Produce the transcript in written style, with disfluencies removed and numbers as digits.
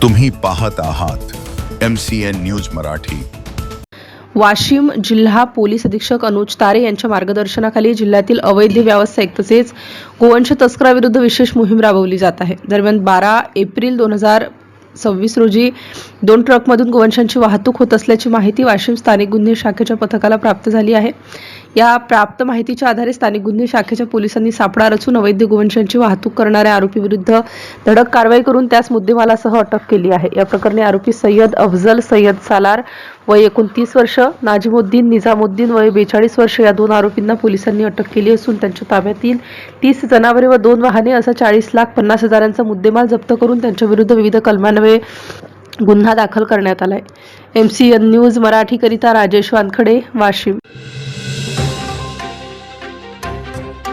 तुम्ही पाहत आहात MCN न्यूज मराठी। वाशिम जिल्हा पोलीस अधीक्षक अनुज तारे यांच्या मार्गदर्शनाखाली जिल्ह्यातील अवैध व्यावसायिक तसेच गोवंश तस्कराविरुद्ध विशेष मोहीम राबवली जात आहे। दरम्यान 12 एप्रिल 2026 रोजी 2 ट्रकमधून गोवंशांची वाहतूक होत असल्याची माहिती वाशिम स्थानिक गुन्हे शाखेच्या पथकाला प्राप्त झाली आहे। या प्राप्त माहितीच्या आधारे स्थानिक गुन्हे शाखेच्या पोलिसांनी सापळा रचून अवैध गोवंशांची वाहतूक करणाऱ्या आरोपीविरुद्ध धडक कारवाई करून त्यास मुद्देमालासह अटक केली आहे। या प्रकरणी आरोपी सय्यद अफजल सय्यद सालार वय 29 वर्ष, नाजिमुद्दीन निजामुद्दीन वय 42 वर्ष या 2 आरोपींना पोलिसांनी अटक केली असून त्यांच्या ताब्यातील 30 जनावरे व 2 वाहने असा 40,50,000चा मुद्देमाल जप्त करून त्यांच्या विरुद्ध विविध कलमान्वये गुन्हा दाखल करण्यात आलाय। MCN न्यूज मराठी करिता राजेश वानखडे, वाशिम।